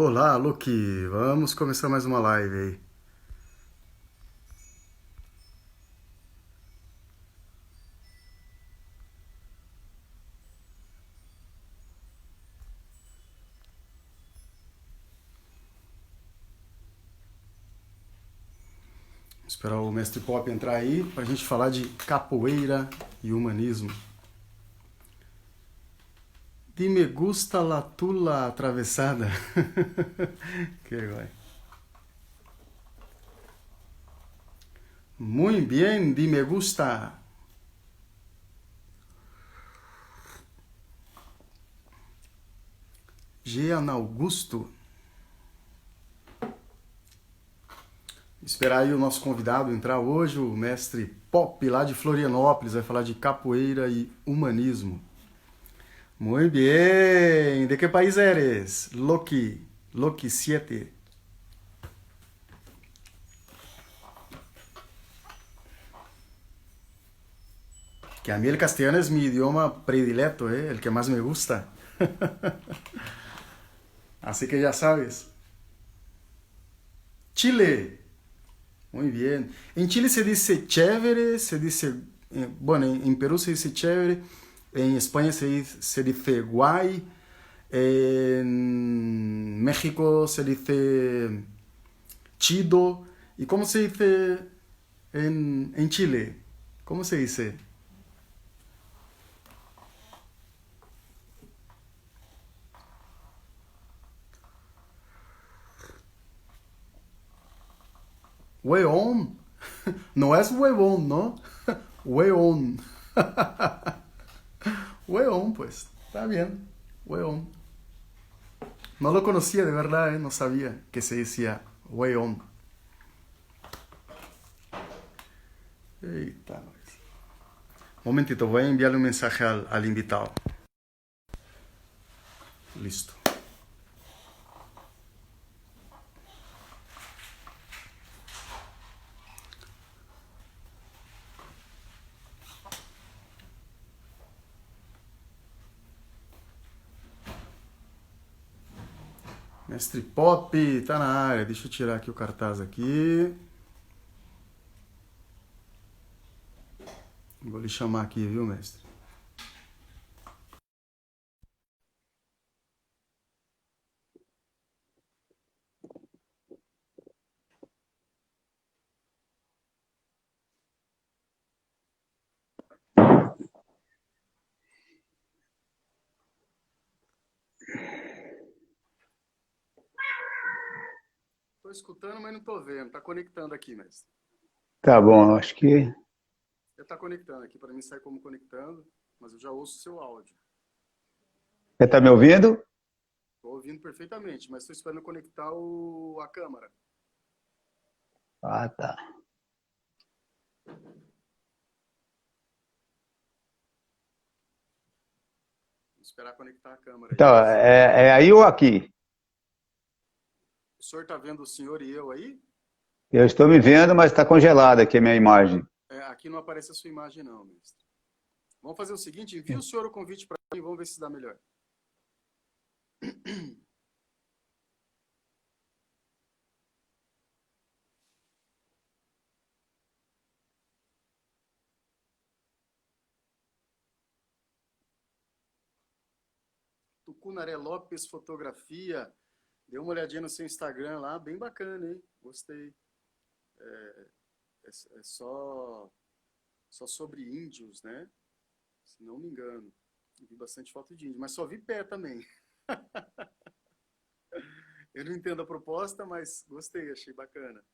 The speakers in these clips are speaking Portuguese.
Olá, Luke. Vamos começar mais uma live aí. Vou esperar o Mestre Pop entrar aí pra gente falar de capoeira e humanismo. Dime gusta la tula atravessada. Que guay. Muy bien, dime gusta. Jean Augusto. Esperar aí o nosso convidado entrar hoje, o Mestre Pop lá de Florianópolis, vai falar de capoeira e humanismo. Muy bien. ¿De qué país eres? Loki. Loki 7. Que a mí el castellano es mi idioma predilecto, ¿eh? El que más me gusta. Así que ya sabes. Chile. Muy bien. En Chile se dice chévere, se dice, bueno, en Perú se dice chévere, en España se dice guay, en México se dice chido. ¿Y cómo se dice en Chile? ¿Cómo se dice? Weón. No es huevón, ¿no? Weón. Weón, pues. Está bien. Weón. No lo conocía de verdad, ¿eh? No sabía que se decía weón. Eita, nós. Momentito, voy a enviarle un mensaje al invitado. Listo. Mestre Pop, tá na área. Deixa eu tirar aqui o cartaz aqui. Vou lhe chamar aqui, viu, mestre? Tô escutando, mas não tô vendo. Tá conectando aqui, mestre. Tá bom, acho que. Já tá conectando aqui. Para mim sai como conectando, mas eu já ouço o seu áudio. Você tá me ouvindo? Tô ouvindo perfeitamente, mas estou esperando conectar a câmera. Ah, tá. Vou esperar conectar a câmera aí, Então, mestre. é aí ou aqui? O senhor tá vendo o senhor e eu aí? Eu estou me vendo, mas está congelada aqui a minha imagem. Aqui não aparece a sua imagem, não, mestre. Vamos fazer o seguinte: envia o senhor o convite para mim e vamos ver se dá melhor. Tucunaré Lopes Fotografia. Dê uma olhadinha no seu Instagram lá, bem bacana, hein? Gostei. É só sobre índios, né? Se não me engano. Vi bastante foto de índio, mas só vi pé também. Eu não entendo a proposta, mas gostei, achei bacana.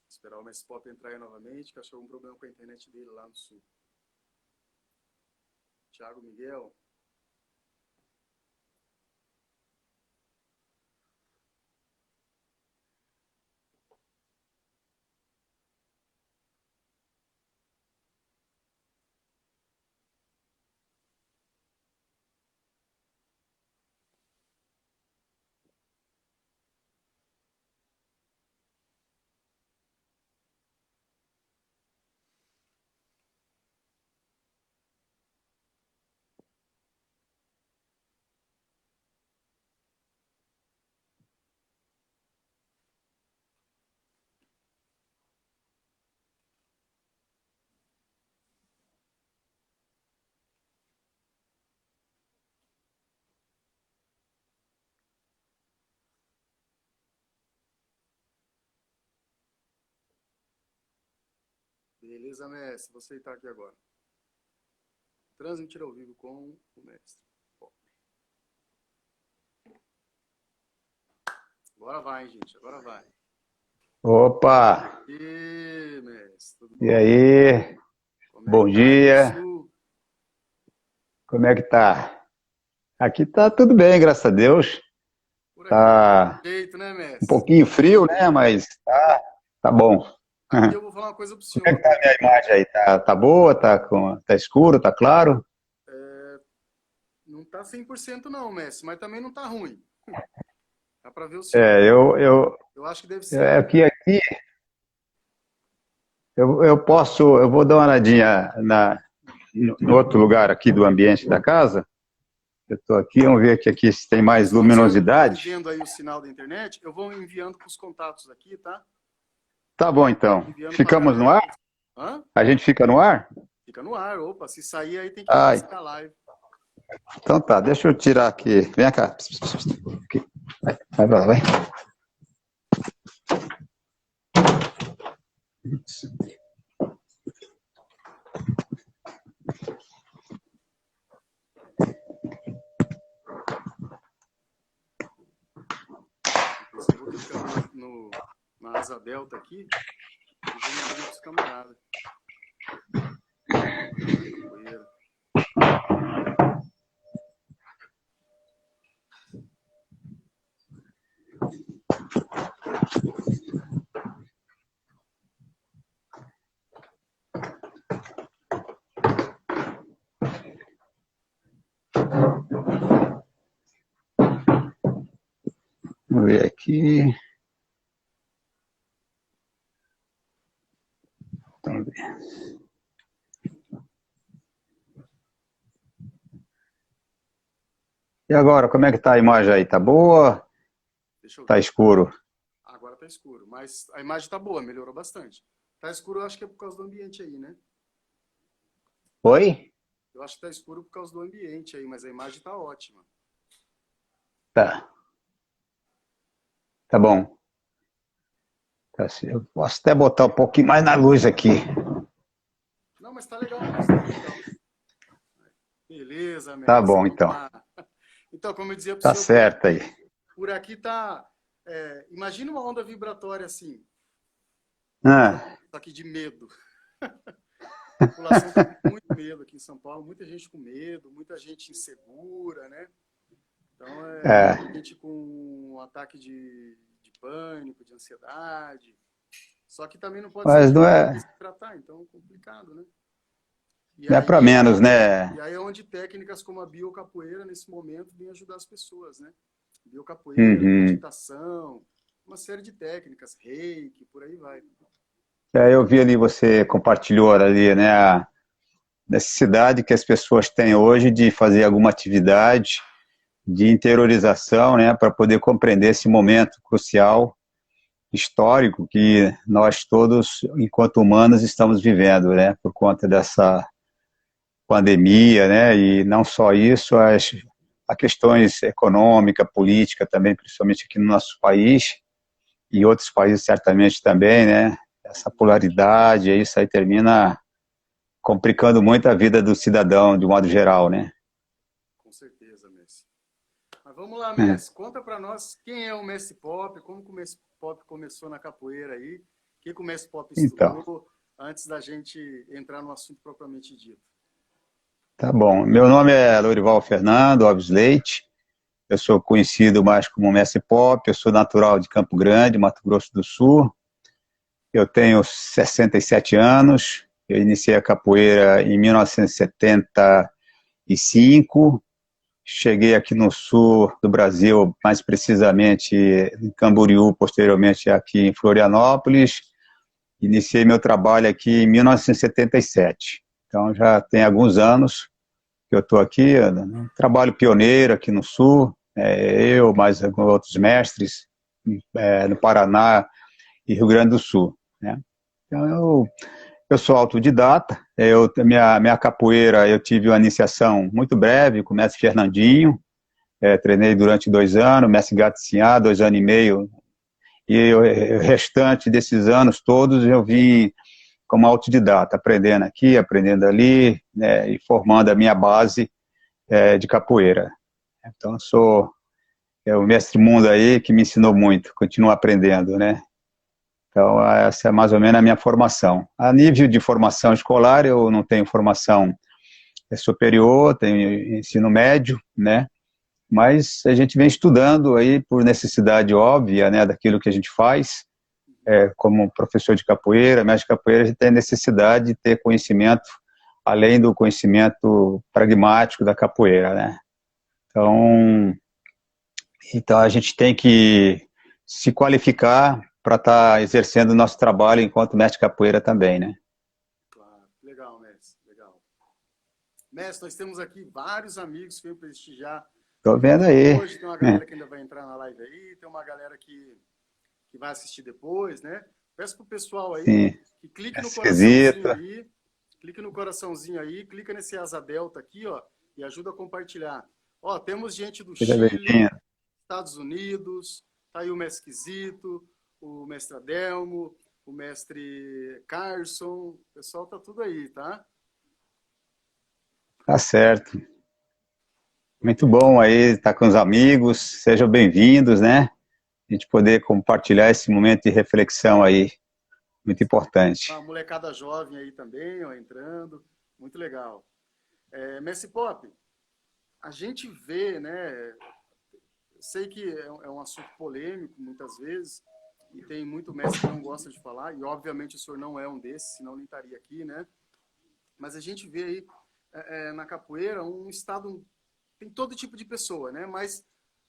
Esperar o Messi Pop entrar aí novamente, que achou algum problema com a internet dele lá no sul. Thiago Miguel. Beleza, mestre. Vou aceitar aqui agora. Transmitir ao vivo com o mestre. Pop. Agora vai, gente. Agora vai. Opa! E mestre, tudo bom? E aí? Bom dia. Como é que tá? Aqui tá tudo bem, graças a Deus. Por aqui, Tá jeito, né, mestre? um pouquinho frio, né? Mas tá bom. Aqui eu vou falar uma coisa pro senhor. Como é que tá a minha imagem aí? Tá boa? Tá escuro? Tá claro? Não tá 100% não, mestre, mas também não tá ruim. Dá pra ver o senhor. Eu acho que deve ser. Aqui eu vou dar uma olhadinha no outro lugar aqui do ambiente da casa. Eu tô aqui, vamos ver aqui se tem mais luminosidade. Vendo aí o sinal da internet, eu vou enviando pros contatos aqui, tá? Tá bom, então. Ficamos no ar? Hã? A gente fica no ar? Fica no ar, opa. Se sair aí tem que buscar a live. Então tá, deixa eu tirar aqui. Vem cá. Aqui. Vai pra lá, vai. Eu vou ficar na asa delta aqui e vou mandar pros camaradas. Vamos ver aqui. Vamos ver. E agora, como é que tá a imagem aí? Tá boa? Tá escuro? Agora tá escuro, mas a imagem tá boa, melhorou bastante. Tá escuro, eu acho que é por causa do ambiente aí, né? Oi? Eu acho que tá escuro por causa do ambiente aí, mas a imagem tá ótima. Tá. Tá bom. Tá, eu posso até botar um pouquinho mais na luz aqui. Não, mas tá legal. Mas tá legal. Beleza, mestre. Tá bom, então. Então, como eu dizia pro Tá senhor, certo aí. por aqui tá... imagina uma onda vibratória assim. Só que de medo. A população tá com muito medo aqui em São Paulo. Muita gente com medo, muita gente insegura, né? Então, muita gente com um ataque de pânico, de ansiedade. Só que também não pode se tratar, então é complicado, né? Não é para menos, né? E aí é onde técnicas como a biocapoeira, nesse momento, vêm ajudar as pessoas, né? Biocapoeira, meditação, uma série de técnicas, reiki, por aí vai. Eu vi ali, você compartilhou ali, né, a necessidade que as pessoas têm hoje de fazer alguma atividade de interiorização, né, para poder compreender esse momento crucial, histórico, que nós todos, enquanto humanos, estamos vivendo, né, por conta dessa pandemia, né, e não só isso, as questões econômica, política também, principalmente aqui no nosso país, e outros países certamente também, né, essa polaridade, isso aí termina complicando muito a vida do cidadão, de modo geral, né. Com certeza, mestre. Mas vamos lá, mestre, conta para nós quem é o Mestre Pop, como o Mestre Pop começou na capoeira aí, o que o Mestre Pop estudou, antes da gente entrar no assunto propriamente dito. Tá bom. Meu nome é Lourival Fernando Alves Leite. Eu sou conhecido mais como Mestre Pop. Eu sou natural de Campo Grande, Mato Grosso do Sul. Eu tenho 67 anos. Eu iniciei a capoeira em 1975. Cheguei aqui no sul do Brasil, mais precisamente em Camboriú, posteriormente aqui em Florianópolis. Iniciei meu trabalho aqui em 1977. Então já tem alguns anos que eu estou aqui, um trabalho pioneiro aqui no Sul, eu, mais alguns outros mestres, no Paraná e Rio Grande do Sul, né? Então eu sou autodidata, minha capoeira eu tive uma iniciação muito breve com o mestre Fernandinho, treinei durante 2 anos, mestre Gato-Sinhá, 2 anos e meio, e o restante desses anos todos eu vim como autodidata, aprendendo aqui, aprendendo ali, né, e formando a minha base de capoeira. Então, sou o mestre Mundo aí que me ensinou muito, continuo aprendendo, né? Então, essa é mais ou menos a minha formação. A nível de formação escolar, eu não tenho formação superior, tenho ensino médio, né? Mas a gente vem estudando aí por necessidade óbvia, né, daquilo que a gente faz, como professor de capoeira, mestre de capoeira, a gente tem necessidade de ter conhecimento, além do conhecimento pragmático da capoeira, né? Então a gente tem que se qualificar para estar exercendo o nosso trabalho enquanto mestre de capoeira também, né? Claro, legal, mestre, legal. Mestre, nós temos aqui vários amigos que vêm prestigiar. Tô vendo aí. Hoje tem uma galera que ainda vai entrar na live aí, tem uma galera que vai assistir depois, né? Peço pro pessoal aí Sim. que clique no coraçãozinho aí, clica nesse asa delta aqui, ó, e ajuda a compartilhar. Ó, temos gente do Chile, Estados Unidos, tá aí o mestre Quisito, o mestre Adelmo, o mestre Carson, o pessoal tá tudo aí, tá? Tá certo. Muito bom aí estar com os amigos, sejam bem-vindos, né? A gente poder compartilhar esse momento de reflexão aí, muito importante. Uma molecada jovem aí também, ó, entrando, muito legal. Mestre Pop, a gente vê, né, sei que é um assunto polêmico muitas vezes, e tem muito mestre que não gosta de falar, e obviamente o senhor não é um desses, senão nem estaria aqui, né? Mas a gente vê aí na capoeira um estado, tem todo tipo de pessoa, né? Mas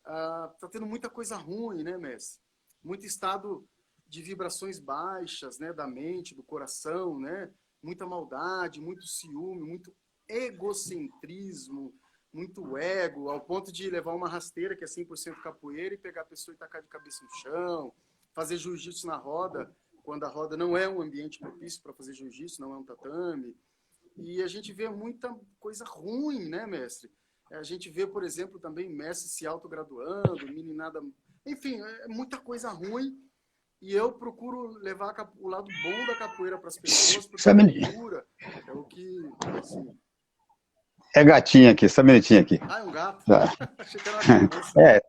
tá tendo muita coisa ruim, né, mestre? Muito estado de vibrações baixas, né, da mente, do coração, né? Muita maldade, muito ciúme, muito egocentrismo, muito ego, ao ponto de levar uma rasteira que é 100% capoeira e pegar a pessoa e tacar de cabeça no chão, fazer jiu-jitsu na roda, quando a roda não é um ambiente propício para fazer jiu-jitsu, não é um tatame. E a gente vê muita coisa ruim, né, mestre? A gente vê, por exemplo, também mestre se autograduando, meninada... Enfim, é muita coisa ruim. E eu procuro levar o lado bom da capoeira para as pessoas, porque a cultura é o que... Assim... É gatinho aqui, só um minutinho aqui. Ah, é um gato? Tá. Achei que era uma criança.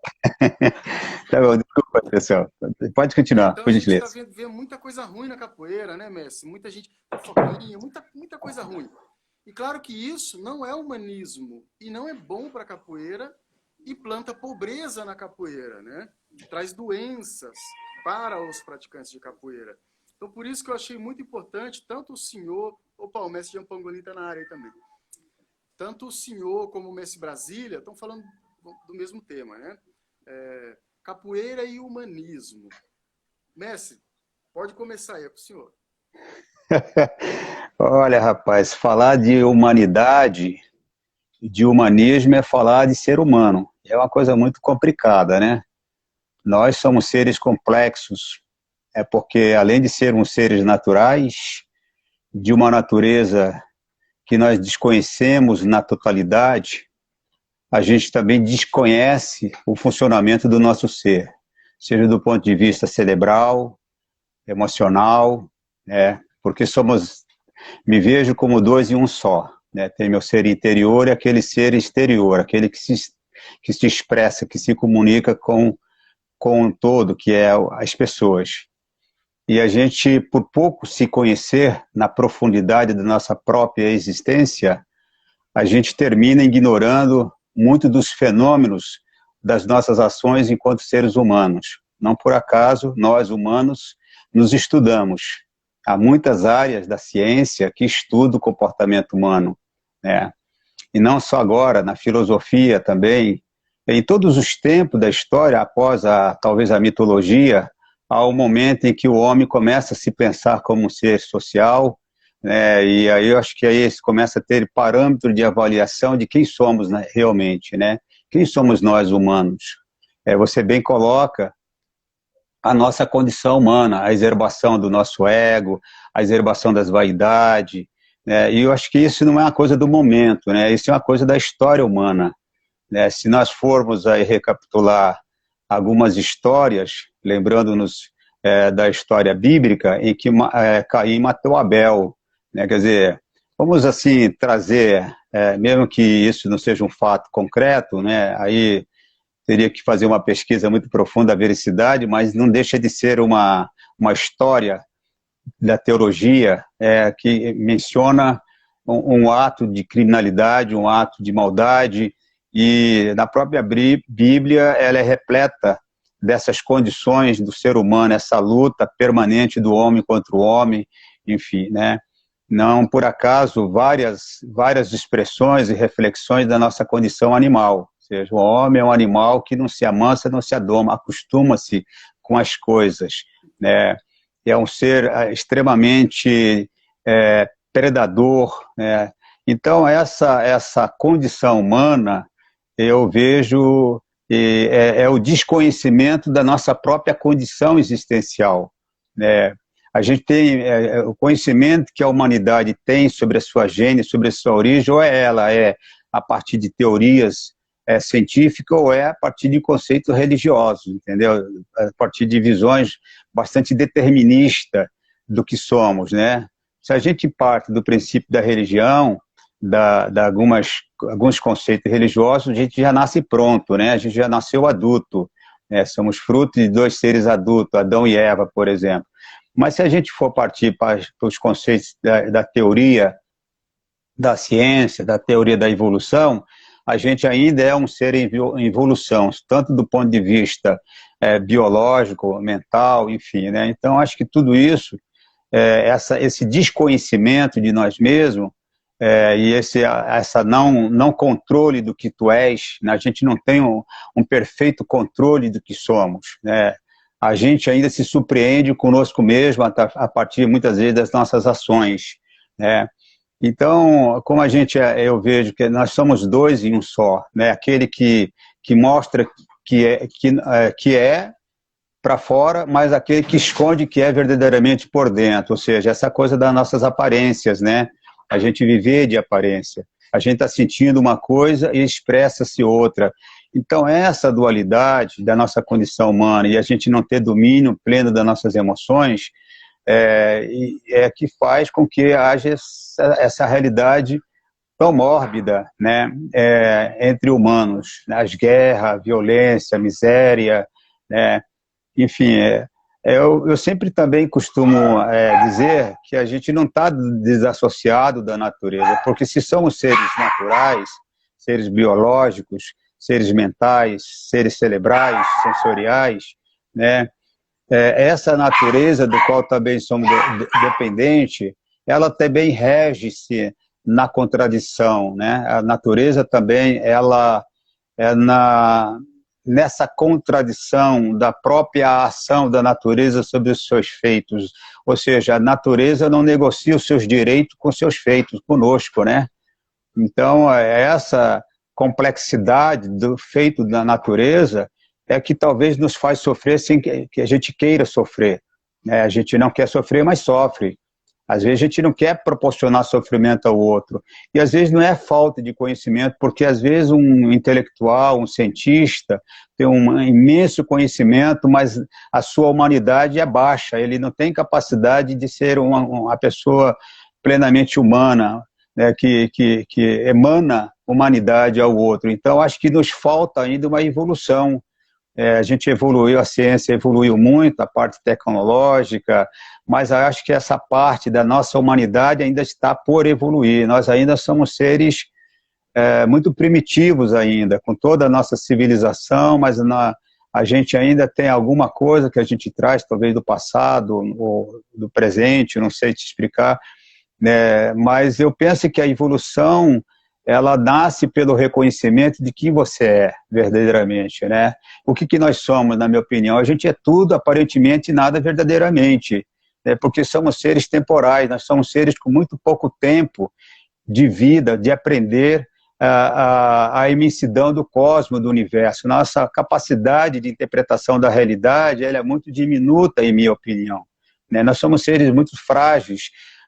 Tá bom, desculpa, pessoal. Pode continuar, Então, por a gente gentileza. está vendo muita coisa ruim na capoeira, né, mestre? Muita gente fofoquinha, muita coisa ruim. E claro que isso não é humanismo e não é bom para a capoeira e planta pobreza na capoeira, né? Traz doenças para os praticantes de capoeira. Então, por isso que eu achei muito importante, tanto o senhor... Opa, o mestre Jean Pangolin está na área aí também. Tanto o senhor como o mestre Brasília estão falando do mesmo tema, né? Capoeira e humanismo. Mestre, pode começar aí, é com o senhor. Olha, rapaz, falar de humanidade, de humanismo é falar de ser humano. É uma coisa muito complicada, né? Nós somos seres complexos, porque além de sermos seres naturais, de uma natureza que nós desconhecemos na totalidade, a gente também desconhece o funcionamento do nosso ser, seja do ponto de vista cerebral, emocional, né? Porque me vejo como dois em um só, né? Tem meu ser interior e aquele ser exterior, aquele que se expressa, que se comunica com o todo, que é as pessoas. E a gente, por pouco se conhecer na profundidade da nossa própria existência, a gente termina ignorando muito dos fenômenos das nossas ações enquanto seres humanos. Não por acaso, nós humanos nos estudamos. Há muitas áreas da ciência que estudam o comportamento humano, né? E não só agora, na filosofia também, em todos os tempos da história, após talvez a mitologia, há um momento em que o homem começa a se pensar como um ser social, né? E aí eu acho que aí se começa a ter parâmetro de avaliação de quem somos, né, realmente, né? Quem somos nós humanos? Você bem coloca a nossa condição humana, a exacerbação do nosso ego, a exacerbação das vaidades, né? E eu acho que isso não é uma coisa do momento, né? Isso é uma coisa da história humana, né? Se nós formos aí recapitular algumas histórias, lembrando-nos da história bíblica em que Caim matou Abel, né? Quer dizer, vamos assim trazer, mesmo que isso não seja um fato concreto, né? Aí teria que fazer uma pesquisa muito profunda da veracidade, mas não deixa de ser uma história da teologia que menciona um ato de criminalidade, um ato de maldade, e na própria Bíblia ela é repleta dessas condições do ser humano, essa luta permanente do homem contra o homem, enfim, né? Não por acaso várias expressões e reflexões da nossa condição animal, ou seja, o homem é um animal que não se amansa, não se adoma, acostuma-se com as coisas, né? É um ser extremamente predador, né? Então essa condição humana eu vejo o desconhecimento da nossa própria condição existencial, né? A gente tem o conhecimento que a humanidade tem sobre a sua gênese, sobre a sua origem, ou ela é a partir de teorias científicas, ou é a partir de conceitos religiosos, entendeu? A partir de visões bastante deterministas do que somos, né? Se a gente parte do princípio da religião, alguns conceitos religiosos, a gente já nasce pronto, né? A gente já nasceu adulto, né? Somos fruto de dois seres adultos, Adão e Eva, por exemplo. Mas se a gente for partir para os conceitos da teoria da ciência, da teoria da evolução, a gente ainda é um ser em evolução, tanto do ponto de vista biológico, mental, enfim, né? Então, acho que tudo isso, esse desconhecimento de nós mesmos, e essa não controle do que tu és, né? A gente não tem um perfeito controle do que somos, né? A gente ainda se surpreende conosco mesmo a partir, muitas vezes, das nossas ações, né? Então, como eu vejo que nós somos dois em um só, né? Aquele que mostra que é para fora, mas aquele que esconde que é verdadeiramente por dentro, ou seja, essa coisa das nossas aparências, né? A gente viver de aparência. A gente está sentindo uma coisa e expressa-se outra. Então, essa dualidade da nossa condição humana e a gente não ter domínio pleno das nossas emoções que faz com que haja essa realidade tão mórbida, né, entre humanos. As guerras, a violência, a miséria, né, enfim. Eu sempre também costumo dizer que a gente não está desassociado da natureza, porque se somos seres naturais, seres biológicos, seres mentais, seres cerebrais, sensoriais, né? Essa natureza do qual também somos dependentes, ela também rege-se na contradição, né? A natureza também, ela nessa contradição da própria ação da natureza sobre os seus feitos, ou seja, a natureza não negocia os seus direitos com seus feitos, conosco, né? Então, essa complexidade do feito da natureza que talvez nos faz sofrer sem que a gente queira sofrer, né? A gente não quer sofrer, mas sofre. Às vezes a gente não quer proporcionar sofrimento ao outro. E às vezes não é falta de conhecimento, porque às vezes um intelectual, um cientista, tem um imenso conhecimento, mas a sua humanidade é baixa, ele não tem capacidade de ser uma pessoa plenamente humana, né, que emana humanidade ao outro. Então, acho que nos falta ainda uma evolução. A gente evoluiu, a ciência evoluiu muito, a parte tecnológica, mas acho que essa parte da nossa humanidade ainda está por evoluir. Nós ainda somos seres muito primitivos ainda, com toda a nossa civilização, mas a gente ainda tem alguma coisa que a gente traz, talvez do passado ou do presente, não sei te explicar, né? Mas eu penso que a evolução, ela nasce pelo reconhecimento de quem você é, verdadeiramente, né? O que nós somos, na minha opinião? A gente é tudo, aparentemente, nada verdadeiramente, né? Porque somos seres temporais, nós somos seres com muito pouco tempo de vida, de aprender a imensidão do cosmos, do universo. Nossa capacidade de interpretação da realidade, ela é muito diminuta, em minha opinião, né? Nós somos seres muito frágeis,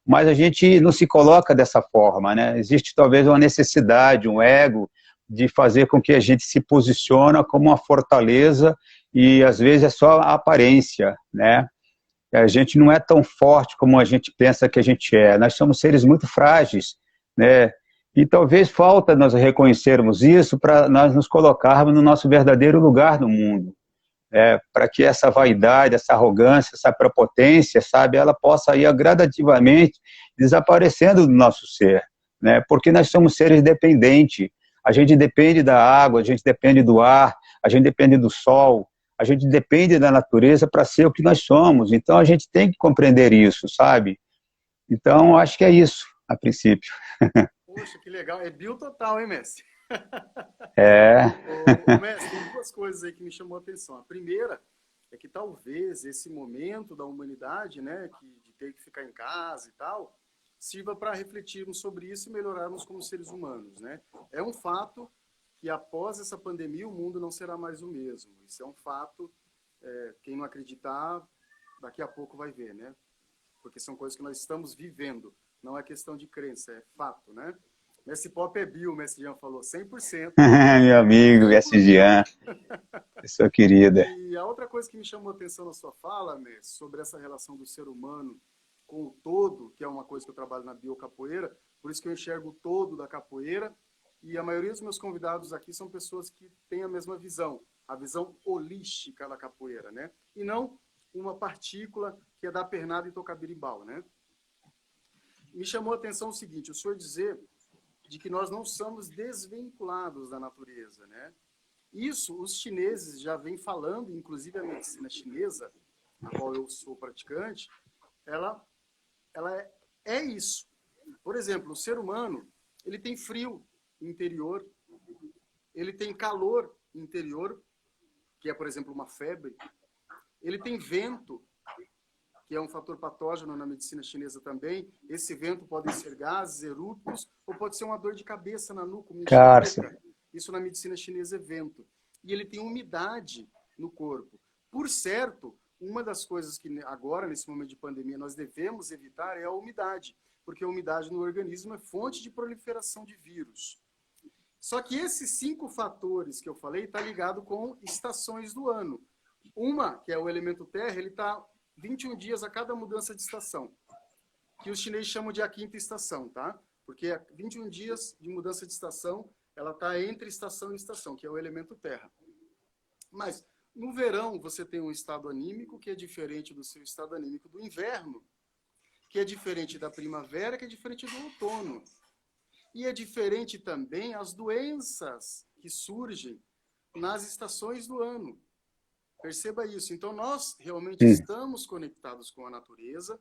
mas a gente não se coloca dessa forma, né? Existe talvez uma necessidade, um ego, de fazer com que a gente se posicione como uma fortaleza e às vezes é só a aparência, né? A gente não é tão forte como a gente pensa que a gente é. Nós somos seres muito frágeis, né? E talvez falta nós reconhecermos isso para nós nos colocarmos no nosso verdadeiro lugar no mundo. Para que essa vaidade, essa arrogância, essa prepotência, sabe, ela possa ir gradativamente desaparecendo do nosso ser, né? Porque nós somos seres dependentes. A gente depende da água, a gente depende do ar, a gente depende do sol, a gente depende da natureza para ser o que nós somos. Então a gente tem que compreender isso, sabe? Então acho que é isso, a princípio. Poxa, que legal. É bio total, hein, mestre? É. Mestre, tem duas coisas aí que me chamou a atenção. A primeira é que talvez esse momento da humanidade, né, de ter que ficar em casa e tal, sirva para refletirmos sobre isso e melhorarmos como seres humanos, né? É um fato que após essa pandemia o mundo não será mais o mesmo. Isso é um fato, quem não acreditar, daqui a pouco vai ver, né? Porque são coisas que nós estamos vivendo, não é questão de crença, é fato, né? Mestre Pop é bio, o Mestre Jean falou, 100%. Meu amigo, Mestre Jean, pessoa querida. E a outra coisa que me chamou a atenção na sua fala, Mestre, sobre essa relação do ser humano com o todo, que é uma coisa que eu trabalho na biocapoeira, por isso que eu enxergo o todo da capoeira, e a maioria dos meus convidados aqui são pessoas que têm a mesma visão, a visão holística da capoeira, né? E não uma partícula que é dar pernada e tocar berimbau, né? Me chamou a atenção o seguinte, o senhor dizer de que nós não somos desvinculados da natureza, né? Isso os chineses já vêm falando, inclusive a medicina chinesa, a qual eu sou praticante, ela é isso. Por exemplo, o ser humano, ele tem frio interior, ele tem calor interior, que é, por exemplo, uma febre, ele tem vento, que é um fator patógeno na medicina chinesa também. Esse vento pode ser gases, eruptos, ou pode ser uma dor de cabeça na nuca, uma enxaqueca. Isso na medicina chinesa é vento. E ele tem umidade no corpo. Por certo, uma das coisas que agora, nesse momento de pandemia, nós devemos evitar é a umidade, porque a umidade no organismo é fonte de proliferação de vírus. Só que esses 5 fatores que eu falei está ligado com estações do ano. Uma, que é o elemento terra, ele está 21 dias a cada mudança de estação, que os chineses chamam de a quinta estação, tá? Porque 21 dias de mudança de estação, ela está entre estação e estação, que é o elemento terra. Mas no verão você tem um estado anímico que é diferente do seu estado anímico do inverno, que é diferente da primavera, que é diferente do outono. E é diferente também as doenças que surgem nas estações do ano. Perceba isso. Então, nós realmente estamos conectados com a natureza,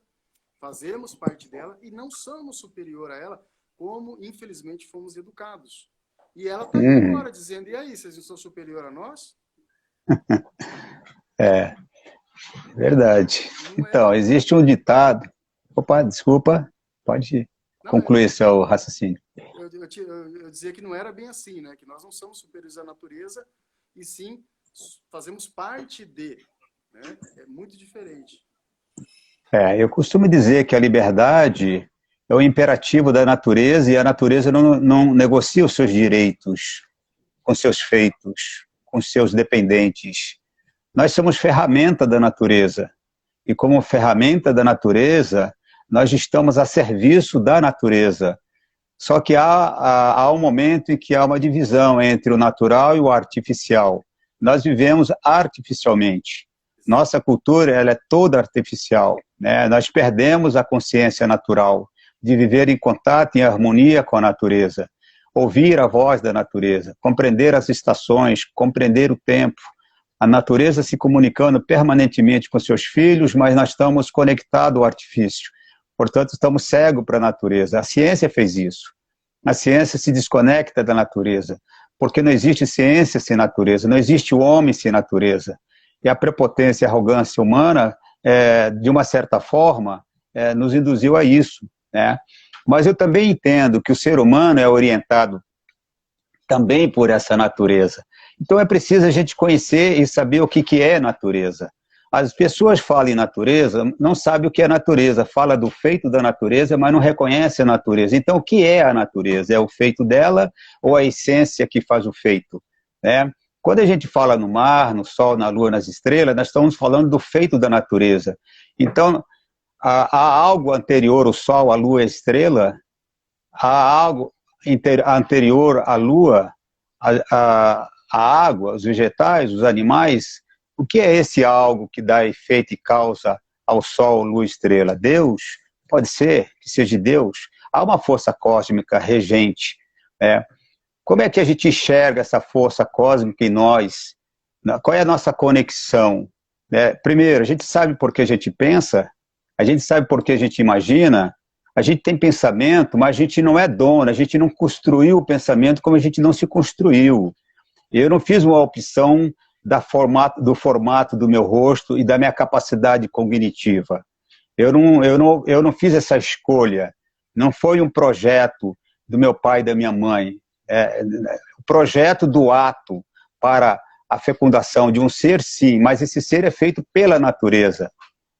fazemos parte dela e não somos superior a ela, como, infelizmente, fomos educados. E ela está agora dizendo, e aí, vocês não são superior a nós? É, verdade. Então, existe um ditado... Opa, desculpa, pode concluir seu raciocínio. Eu dizia que não era bem assim, né? Que nós não somos superiores à natureza, e sim fazemos parte de, né? É muito diferente. Eu costumo dizer que a liberdade é o imperativo da natureza e a natureza não negocia os seus direitos com seus feitos, com seus dependentes. Nós somos ferramenta da natureza e como ferramenta da natureza, nós estamos a serviço da natureza. Só que há um momento em que há uma divisão entre o natural e o artificial. Nós vivemos artificialmente. Nossa cultura ela é toda artificial, né? Nós perdemos a consciência natural de viver em contato, em harmonia com a natureza, ouvir a voz da natureza, compreender as estações, compreender o tempo, a natureza se comunicando permanentemente com seus filhos, mas nós estamos conectados ao artifício. Portanto, estamos cegos para a natureza. A ciência fez isso. A ciência se desconecta da natureza, porque não existe ciência sem natureza, não existe o homem sem natureza. E a prepotência e a arrogância humana, de uma certa forma, nos induziu a isso, né? Mas eu também entendo que o ser humano é orientado também por essa natureza. Então é preciso a gente conhecer e saber o que é natureza. As pessoas falam em natureza, não sabem o que é natureza, fala do feito da natureza, mas não reconhece a natureza. Então, o que é a natureza? É o feito dela ou a essência que faz o feito, né? Quando a gente fala no mar, no sol, na lua, nas estrelas, nós estamos falando do feito da natureza. Então, há algo anterior ao Sol, à Lua e à estrela, há algo anterior à Lua, a água, os vegetais, os animais. O que é esse algo que dá efeito e causa ao Sol, Lua e estrela? Deus? Pode ser que seja Deus? Há uma força cósmica regente. Como é que a gente enxerga essa força cósmica em nós? Qual é a nossa conexão? Primeiro, a gente sabe por que a gente pensa, a gente sabe por que a gente imagina, a gente tem pensamento, mas a gente não é dono, a gente não construiu o pensamento como a gente não se construiu. Eu não fiz uma opção do formato do meu rosto e da minha capacidade cognitiva. Eu não fiz essa escolha. Não foi um projeto do meu pai e da minha mãe. O projeto do ato para a fecundação de um ser, sim, mas esse ser é feito pela natureza,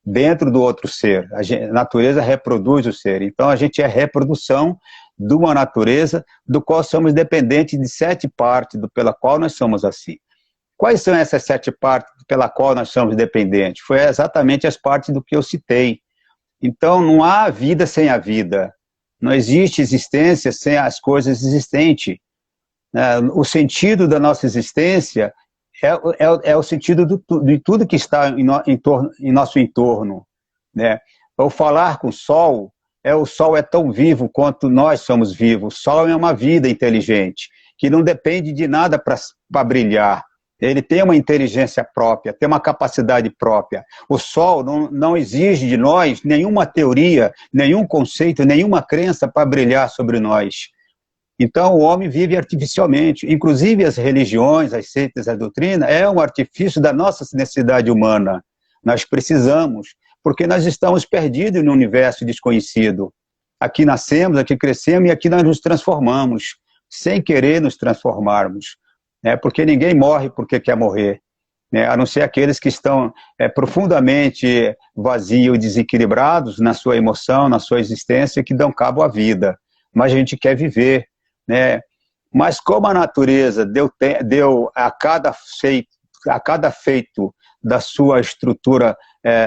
dentro do outro ser. A natureza reproduz o ser. Então, a gente é reprodução de uma natureza do qual somos dependentes de 7 partes pela qual nós somos assim. Quais são essas 7 partes pela qual nós somos dependentes? Foi exatamente as partes do que eu citei. Então, não há vida sem a vida. Não existe existência sem as coisas existentes. O sentido da nossa existência é o sentido de tudo que está em nosso entorno. Ao falar com o Sol é tão vivo quanto nós somos vivos. O Sol é uma vida inteligente, que não depende de nada para brilhar. Ele tem uma inteligência própria, tem uma capacidade própria. O Sol não exige de nós nenhuma teoria, nenhum conceito, nenhuma crença para brilhar sobre nós. Então, o homem vive artificialmente. Inclusive, as religiões, as seitas, a doutrina, é um artifício da nossa necessidade humana. Nós precisamos, porque nós estamos perdidos no universo desconhecido. Aqui nascemos, aqui crescemos e aqui nós nos transformamos, sem querer nos transformarmos. Porque ninguém morre porque quer morrer, a não ser aqueles que estão profundamente vazios e desequilibrados na sua emoção, na sua existência, que dão cabo à vida. Mas a gente quer viver. Mas como a natureza deu a cada feito da sua estrutura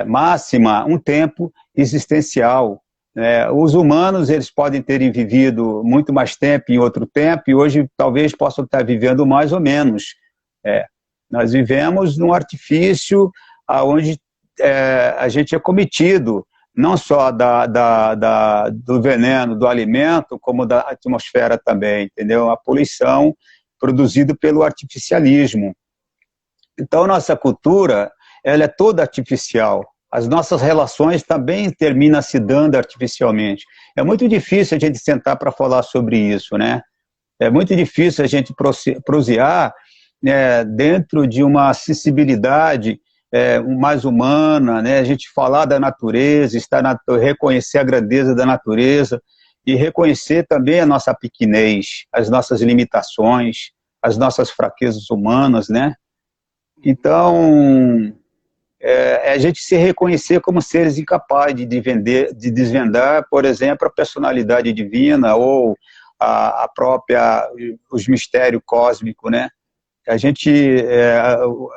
máxima um tempo existencial. Os humanos, eles podem terem vivido muito mais tempo em outro tempo e hoje talvez possam estar vivendo mais ou menos. Nós vivemos num artifício onde a gente é cometido não só do veneno, do alimento, como da atmosfera também, entendeu? A poluição produzida pelo artificialismo. Então, nossa cultura, ela é toda artificial. As nossas relações também terminam se dando artificialmente. É muito difícil a gente sentar para falar sobre isso, É muito difícil a gente prosear dentro de uma sensibilidade mais humana, a gente falar da natureza, reconhecer a grandeza da natureza e reconhecer também a nossa pequenez, as nossas limitações, as nossas fraquezas humanas, Então, a gente se reconhecer como seres incapazes de desvendar, por exemplo, a personalidade divina ou os mistérios cósmicos, A gente,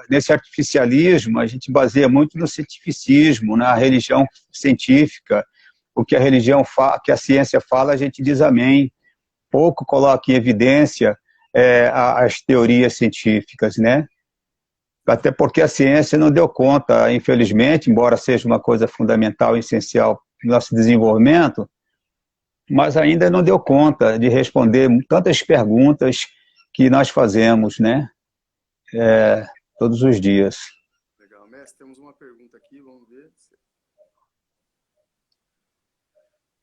nesse artificialismo, a gente baseia muito no cientificismo, na religião científica. O que a religião fala, que a ciência fala, a gente diz amém. Pouco coloca em evidência as teorias científicas, Até porque a ciência não deu conta, infelizmente, embora seja uma coisa fundamental e essencial para o nosso desenvolvimento, mas ainda não deu conta de responder tantas perguntas que nós fazemos, todos os dias. Legal. Mestre, temos uma pergunta aqui, vamos ver.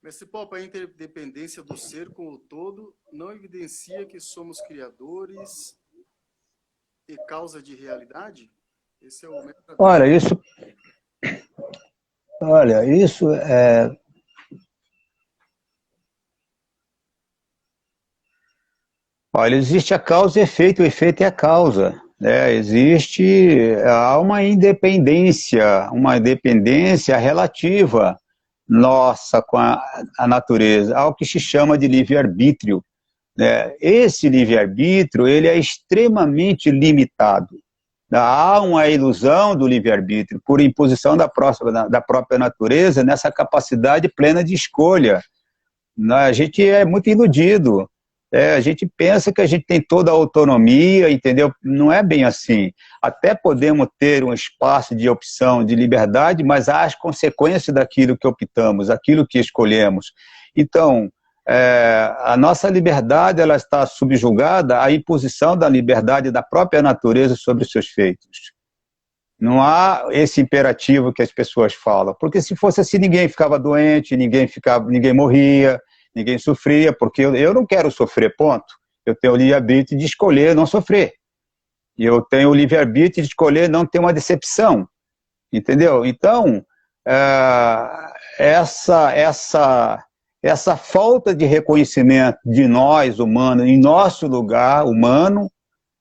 Mestre Popa, a interdependência do ser com o todo não evidencia que somos criadores e causa de realidade? Esse é o mestre. Olha, isso é... Olha, existe a causa e o efeito é a causa. Há uma dependência relativa nossa com a natureza, ao que se chama de livre-arbítrio. Esse livre-arbítrio, ele é extremamente limitado. Há uma ilusão do livre-arbítrio por imposição da própria natureza nessa capacidade plena de escolha. A gente é muito iludido. A gente pensa que a gente tem toda a autonomia, entendeu? Não é bem assim. Até podemos ter um espaço de opção, de liberdade, mas há as consequências daquilo que optamos, aquilo que escolhemos. Então, a nossa liberdade ela está subjugada à imposição da liberdade da própria natureza sobre os seus feitos. Não há esse imperativo que as pessoas falam, porque se fosse assim ninguém ficava doente, ninguém morria, ninguém sofria, porque eu não quero sofrer, ponto. Eu tenho o livre-arbítrio de escolher não sofrer. E eu tenho o livre-arbítrio de escolher não ter uma decepção. Entendeu? Então, essa falta de reconhecimento de nós, humanos, em nosso lugar humano,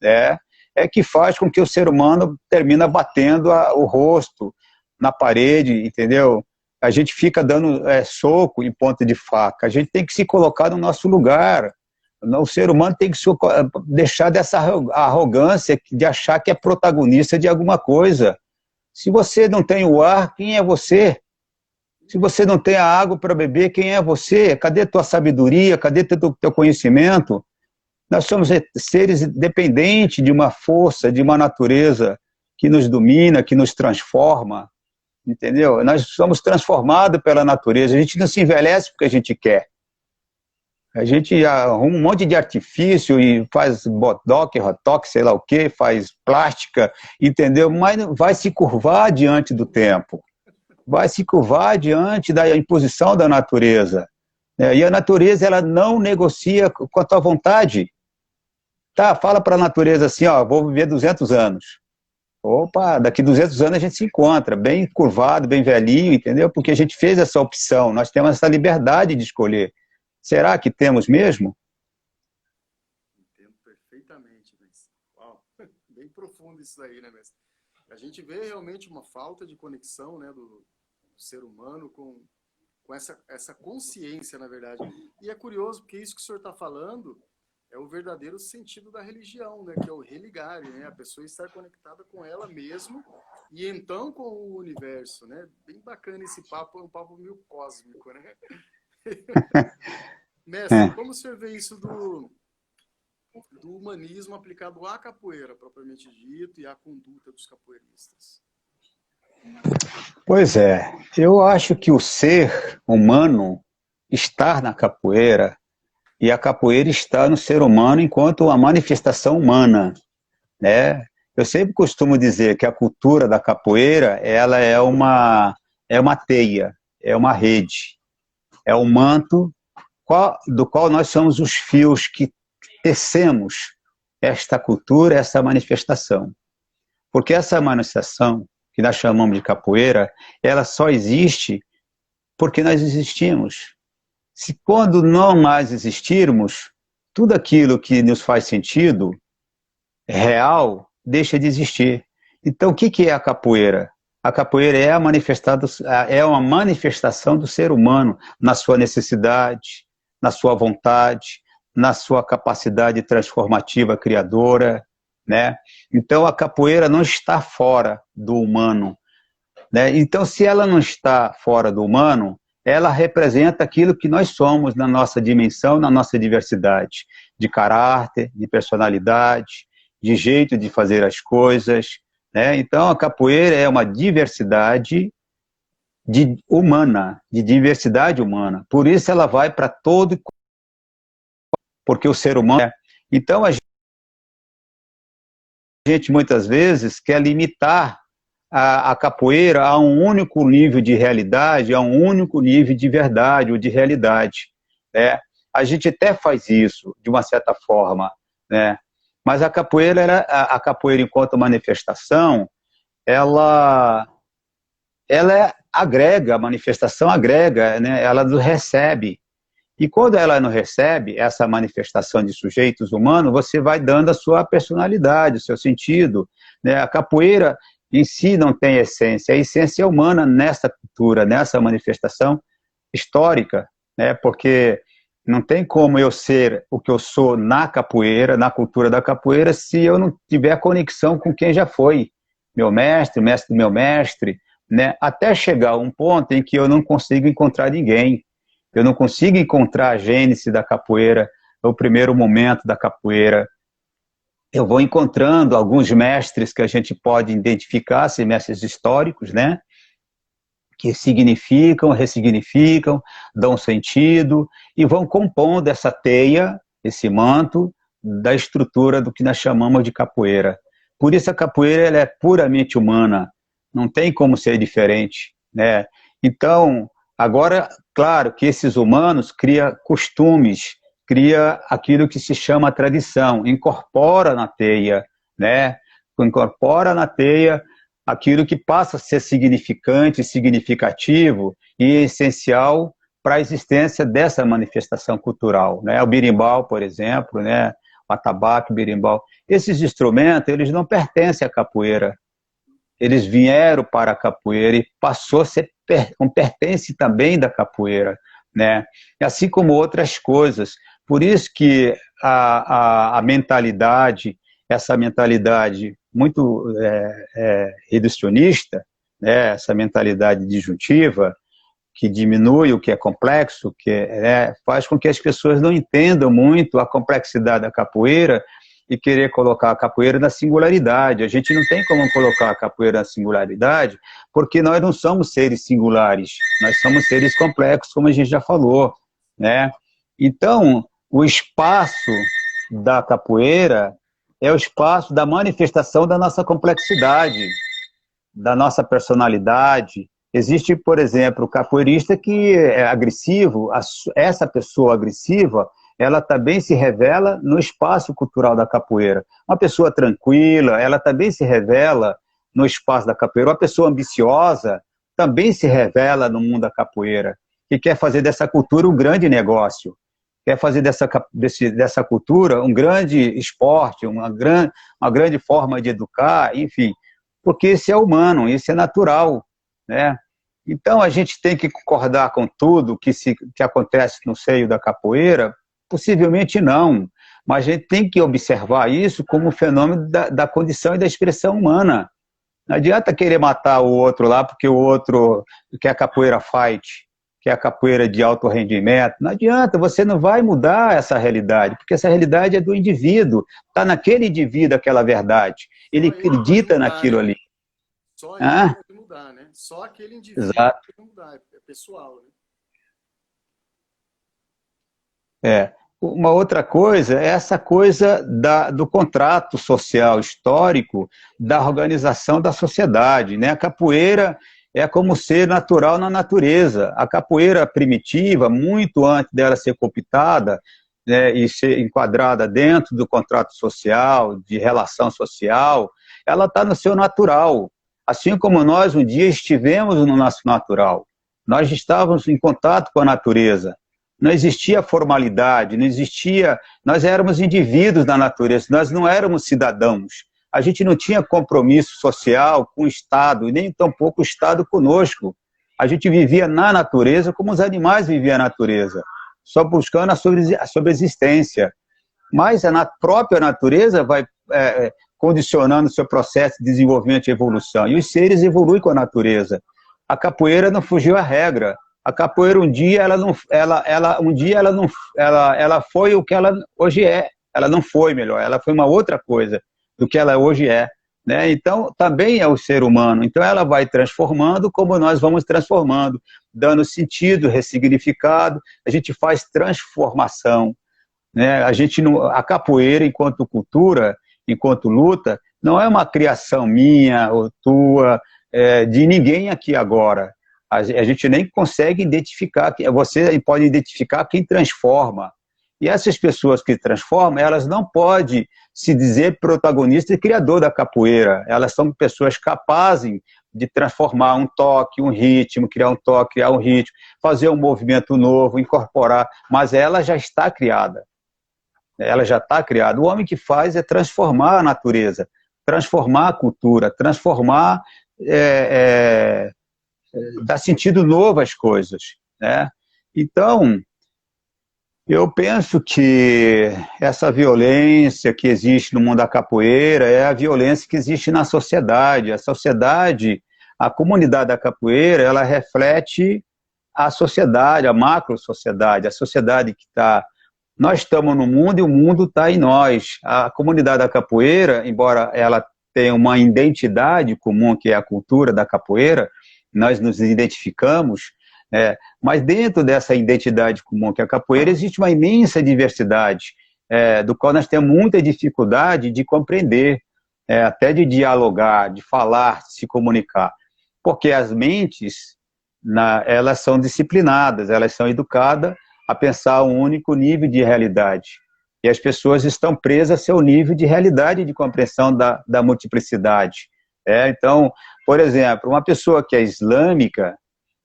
né, é que faz com que o ser humano termina batendo o rosto na parede, entendeu? A gente fica dando soco em ponta de faca. A gente tem que se colocar no nosso lugar. O ser humano tem que deixar dessa arrogância de achar que é protagonista de alguma coisa. Se você não tem o ar, quem é você? Se você não tem a água para beber, quem é você? Cadê tua sabedoria? Cadê teu conhecimento? Nós somos seres dependentes de uma força, de uma natureza que nos domina, que nos transforma. Entendeu? Nós somos transformados pela natureza. A gente não se envelhece porque a gente quer. A gente arruma um monte de artifício e faz botox, rotox, sei lá o quê, faz plástica, entendeu? Mas vai se curvar diante do tempo. Vai se curvar diante da imposição da natureza. E a natureza, ela não negocia com a tua vontade. Tá, fala para a natureza assim, ó, vou viver 200 anos. Opa, daqui 200 anos a gente se encontra, bem curvado, bem velhinho, entendeu? Porque a gente fez essa opção, nós temos essa liberdade de escolher. Será que temos mesmo? Entendo perfeitamente, mestre. Uau, bem profundo isso daí, né, mestre? A gente vê realmente uma falta de conexão, né, do ser humano com essa consciência, na verdade. E é curioso, porque isso que o senhor está falando é o verdadeiro sentido da religião, né, que é o religare, né, a pessoa estar conectada com ela mesma e então com o universo, né? Bem bacana esse papo, é um papo meio cósmico, né? Mestre, como o senhor vê isso do humanismo aplicado à capoeira, propriamente dito, e à conduta dos capoeiristas? Pois é, eu acho que o ser humano está na capoeira e a capoeira está no ser humano enquanto uma manifestação humana, né? Eu sempre costumo dizer que a cultura da capoeira, ela é uma teia, é uma rede, é um manto do qual nós somos os fios que tecemos esta cultura, essa manifestação. Porque essa manifestação, que nós chamamos de capoeira, ela só existe porque nós existimos. Se quando não mais existirmos, tudo aquilo que nos faz sentido, real, deixa de existir. Então, o que é a capoeira? A capoeira é uma manifestação do ser humano na sua necessidade, na sua vontade, na sua capacidade transformativa, criadora, né? Então, a capoeira não está fora do humano, né? Então, se ela não está fora do humano, ela representa aquilo que nós somos na nossa dimensão, na nossa diversidade, de caráter, de personalidade, de jeito de fazer as coisas, né? Então, a capoeira é uma diversidade humana, de diversidade humana. Por isso, ela vai para todo... Porque o ser humano... Então, a gente muitas vezes quer limitar a capoeira a um único nível de realidade, a um único nível de verdade ou de realidade, né? A gente até faz isso, de uma certa forma, né? Mas a capoeira enquanto manifestação, ela agrega, a manifestação agrega, né? Ela nos recebe. E quando ela não recebe essa manifestação de sujeitos humanos, você vai dando a sua personalidade, o seu sentido, né? A capoeira em si não tem essência, a essência é humana nessa cultura, nessa manifestação histórica, né? Porque Não tem como eu ser o que eu sou na capoeira, na cultura da capoeira, se eu não tiver conexão com quem já foi. Meu mestre, mestre do meu mestre, né? Até chegar a um ponto em que eu não consigo encontrar ninguém. Eu não consigo encontrar a gênese da capoeira, o primeiro momento da capoeira. Eu vou encontrando alguns mestres que a gente pode identificar, ser mestres históricos, né? Que significam, ressignificam, dão sentido e vão compondo essa teia, esse manto da estrutura do que nós chamamos de capoeira. Por isso a capoeira ela é puramente humana, não tem como ser diferente, né? Então, agora, claro que esses humanos criam costumes, cria aquilo que se chama tradição, incorpora na teia, né? Incorpora na teia aquilo que passa a ser significante, significativo e essencial para a existência dessa manifestação cultural, né? O berimbau, por exemplo, né? O atabaque, o berimbau. Esses instrumentos, eles não pertencem à capoeira. Eles vieram para a capoeira e passou a ser um pertence também da capoeira, né? Assim como outras coisas. Por isso que a mentalidade, essa mentalidade muito reducionista, né, essa mentalidade disjuntiva, que diminui o que é complexo, faz com que as pessoas não entendam muito a complexidade da capoeira e querer colocar a capoeira na singularidade. A gente não tem como colocar a capoeira na singularidade, porque nós não somos seres singulares, nós somos seres complexos, como a gente já falou, né? Então, o espaço da capoeira é o espaço da manifestação da nossa complexidade, da nossa personalidade. Existe, por exemplo, o capoeirista que é agressivo, essa pessoa agressiva, ela também se revela no espaço cultural da capoeira. Uma pessoa tranquila, ela também se revela no espaço da capoeira. Uma pessoa ambiciosa também se revela no mundo da capoeira, que quer fazer dessa cultura um grande negócio, quer fazer dessa cultura um grande esporte, uma grande forma de educar, enfim, porque isso é humano, isso é natural, né? Então, a gente tem que concordar com tudo que acontece no seio da capoeira? Possivelmente não, mas a gente tem que observar isso como um fenômeno da condição e da expressão humana. Não adianta querer matar o outro lá porque o outro quer capoeira fight, que é a capoeira de alto rendimento. Não adianta, você não vai mudar essa realidade, porque essa realidade é do indivíduo, está naquele indivíduo aquela verdade, ele acredita naquilo ali. Só ele pode mudar, né? Só aquele indivíduo pode mudar, é pessoal, né? Uma outra coisa é essa coisa do contrato social histórico da organização da sociedade, né? A capoeira é como ser natural na natureza. A capoeira primitiva, muito antes dela ser cooptada, né, e ser enquadrada dentro do contrato social, de relação social, ela está no seu natural. Assim como nós um dia estivemos no nosso natural. Nós estávamos em contato com a natureza. Não existia formalidade, não existia... Nós éramos indivíduos da natureza, nós não éramos cidadãos. A gente não tinha compromisso social com o Estado, e nem tampouco o Estado conosco. A gente vivia na natureza como os animais viviam na natureza, só buscando a sobreexistência. Mas a própria natureza vai condicionando o seu processo de desenvolvimento e evolução. E os seres evoluem com a natureza. A capoeira não fugiu à regra. A capoeira um dia ela foi o que ela hoje é. Ela não foi melhor, ela foi uma outra coisa do que ela hoje é, né? Então também é o ser humano. Então ela vai transformando como nós vamos transformando, dando sentido, ressignificado. A gente faz transformação, né? A capoeira enquanto cultura, enquanto luta, não é uma criação minha ou tua, de ninguém aqui agora. A gente nem consegue identificar, você pode identificar quem transforma. E essas pessoas que transformam, elas não podem se dizer protagonista e criador da capoeira. Elas são pessoas capazes de transformar um toque, um ritmo, criar um toque, criar um ritmo, fazer um movimento novo, incorporar, mas ela já está criada. Ela já está criada. O homem que faz é transformar a natureza, transformar a cultura, transformar, dar sentido novo às coisas, né? Então, Eu penso que essa violência que existe no mundo da capoeira é a violência que existe na sociedade. A sociedade, a comunidade da capoeira, ela reflete a sociedade, a macro-sociedade, a sociedade que está... Nós estamos no mundo e o mundo está em nós. A comunidade da capoeira, embora ela tenha uma identidade comum, que é a cultura da capoeira, nós nos identificamos, mas dentro dessa identidade comum que é a capoeira, existe uma imensa diversidade, do qual nós temos muita dificuldade de compreender, até de dialogar, de falar, de se comunicar, porque as mentes, elas são disciplinadas, elas são educadas a pensar um único nível de realidade, e as pessoas estão presas a seu nível de realidade de compreensão da multiplicidade. Então, por exemplo, uma pessoa que é islâmica,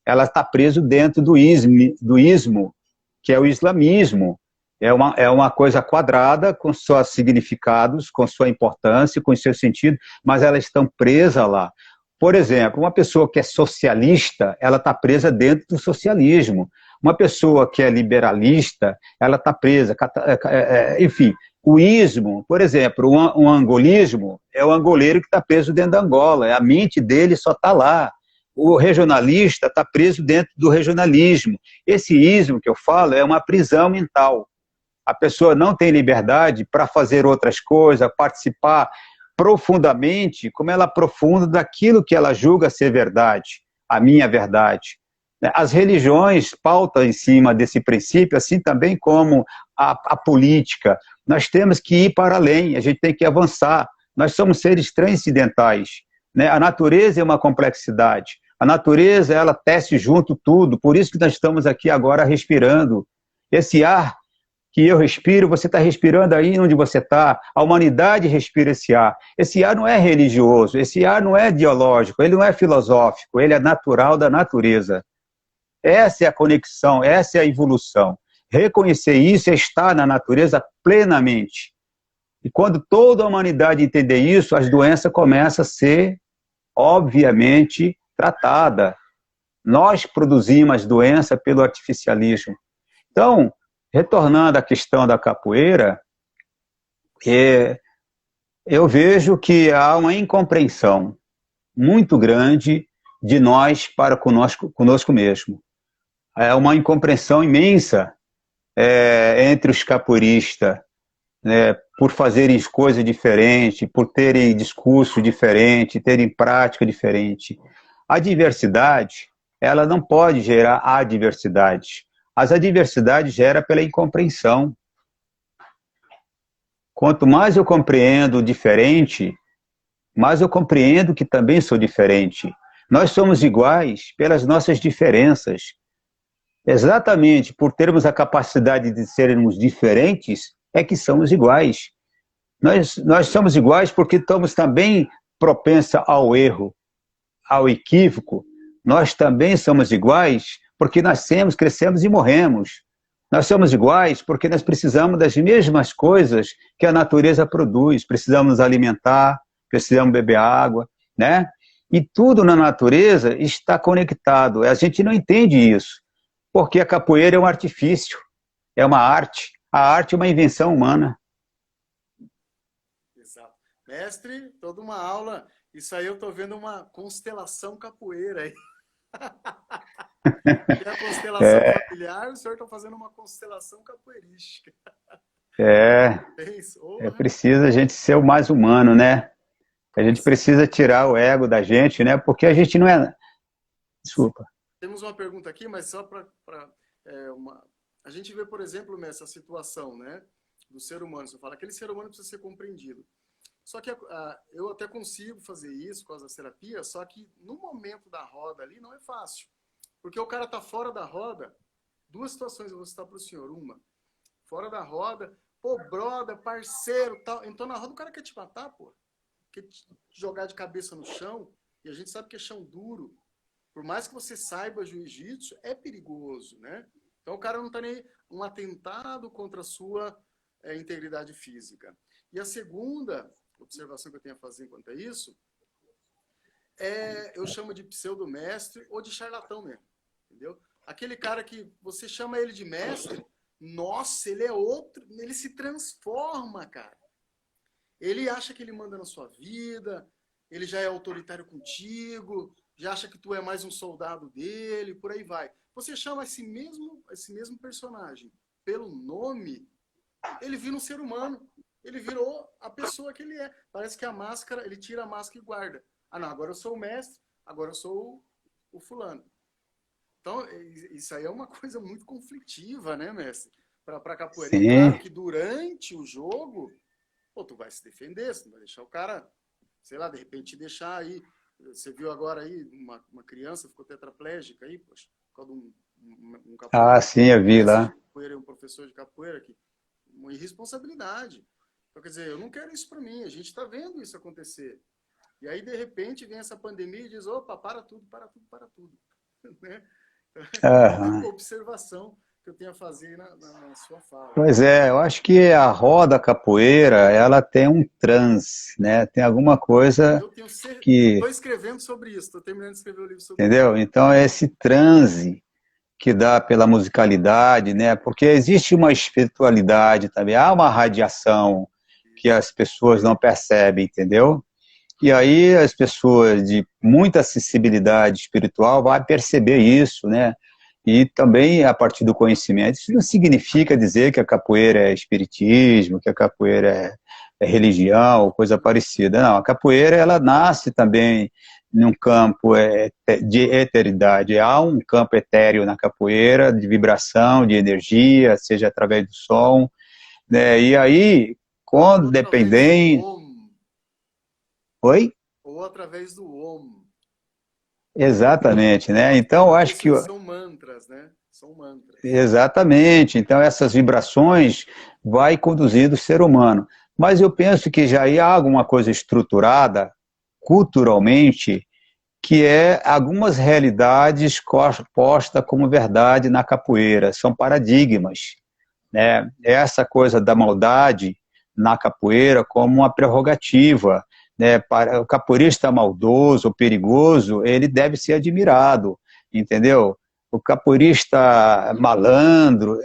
ela está presa dentro do ismo, que é o islamismo. É uma coisa quadrada, com seus significados, com sua importância, com seu sentido, mas elas estão presas lá. Por exemplo, uma pessoa que é socialista, ela está presa dentro do socialismo. Uma pessoa que é liberalista, ela está presa. Enfim, o ismo, por exemplo, um angolismo, é o angoleiro que está preso dentro da Angola, a mente dele só está lá. O regionalista está preso dentro do regionalismo. Esse ismo que eu falo é uma prisão mental. A pessoa não tem liberdade para fazer outras coisas, participar profundamente, como ela aprofunda daquilo que ela julga ser verdade, a minha verdade. As religiões pautam em cima desse princípio, assim também como a política. Nós temos que ir para além, a gente tem que avançar. Nós somos seres transcendentais. A natureza é uma complexidade. A natureza, ela tece junto tudo, por isso que nós estamos aqui agora respirando. Esse ar que eu respiro, você está respirando aí onde você está, a humanidade respira esse ar. Esse ar não é religioso, esse ar não é ideológico, ele não é filosófico, ele é natural da natureza. Essa é a conexão, essa é a evolução. Reconhecer isso é estar na natureza plenamente. E quando toda a humanidade entender isso, as doenças começam a ser, obviamente, tratadas. Nós produzimos as doenças pelo artificialismo. Então, retornando à questão da capoeira, eu vejo que há uma incompreensão muito grande de nós para conosco mesmo. É uma incompreensão imensa entre os capoeiristas, por fazerem coisas diferentes, por terem discurso diferente, terem prática diferente. A diversidade, ela não pode gerar adversidade. As adversidades geram pela incompreensão. Quanto mais eu compreendo o diferente, mais eu compreendo que também sou diferente. Nós somos iguais pelas nossas diferenças. Exatamente por termos a capacidade de sermos diferentes, é que somos iguais. Nós somos iguais porque estamos também propensos ao erro, ao equívoco. Nós também somos iguais porque nascemos, crescemos e morremos. Nós somos iguais porque nós precisamos das mesmas coisas que a natureza produz. Precisamos nos alimentar, precisamos beber água, né? E tudo na natureza está conectado. A gente não entende isso, porque a capoeira é um artifício, é uma arte. A arte é uma invenção humana. Exato. Mestre, toda uma aula. Isso aí eu tô vendo uma constelação capoeira aí. E a constelação familiar, o senhor está fazendo uma constelação capoeirística. Precisa a gente ser o mais humano, né? A gente precisa tirar o ego da gente, né? Porque a gente não é... Desculpa. Temos uma pergunta aqui, mas só para... A gente vê, por exemplo, essa situação, né? Do ser humano. Você fala, aquele ser humano precisa ser compreendido. Só que eu até consigo fazer isso com as terapias, só que no momento da roda ali não é fácil. Porque o cara tá fora da roda, duas situações eu vou citar para o senhor. Uma, fora da roda, pô, brother, parceiro, tal. Então na roda o cara quer te matar, pô. Quer te jogar de cabeça no chão, e a gente sabe que é chão duro. Por mais que você saiba jiu-jitsu, é perigoso, né? Então o cara não tá nem um atentado contra a sua integridade física. E a segunda observação que eu tenho a fazer enquanto é isso, eu chamo de pseudo-mestre ou de charlatão mesmo, entendeu? Aquele cara que você chama ele de mestre, Nossa, ele é outro, ele se transforma, cara. Ele acha que ele manda na sua vida, ele já é autoritário contigo, já acha que tu é mais um soldado dele, por aí vai. Você chama esse mesmo personagem pelo nome, ele vira um ser humano. Ele virou a pessoa que ele é. Parece que a máscara, ele tira a máscara e guarda. Ah, não, agora eu sou o mestre, agora eu sou o fulano. Então, isso aí é uma coisa muito conflitiva, né, mestre? Para capoeira. E Sim. claro que durante o jogo, pô, tu vai se defender, você não vai deixar o cara, sei lá, de repente deixar aí. Você viu agora aí uma criança ficou tetraplégica aí, poxa, por causa de um Ah, capoeira, sim, eu um vi mestre de lá. capoeira e um professor de capoeira, que uma irresponsabilidade. Então, quer dizer, eu não quero isso para mim, a gente está vendo isso acontecer. E aí, de repente, vem essa pandemia e diz, opa, para tudo, para tudo, para tudo. Né? É a única Aham. observação que eu tenho a fazer na sua fala. Pois é, eu acho que a roda capoeira, ela tem um transe, né? Tem alguma coisa Eu tenho que, estou escrevendo sobre isso, estou terminando de escrever o livro sobre isso. entendeu? Então é esse transe que dá pela musicalidade, né? Porque existe uma espiritualidade também, há uma radiação que Isso. as pessoas não percebem, entendeu? E aí as pessoas de muita acessibilidade espiritual vão perceber isso, né? E também a partir do conhecimento. Isso não significa dizer que a capoeira é espiritismo, que a capoeira é religião ou coisa parecida. Não, a capoeira ela nasce também num campo de eteridade. Há um campo etéreo na capoeira, de vibração, de energia, seja através do som, né? E aí, Ou quando através do dependem... Om, Oi? ou através do Om. Exatamente, né? Então, eu Porque acho que são mantras, né? São mantras. exatamente. Então, essas vibrações vai conduzindo o ser humano. Mas eu penso que já há alguma coisa estruturada culturalmente que é algumas realidades postas como verdade na capoeira, são paradigmas, né? Essa coisa da maldade na capoeira como uma prerrogativa, né? Para o capoeirista maldoso ou perigoso, ele deve ser admirado, entendeu? O capoeirista malandro,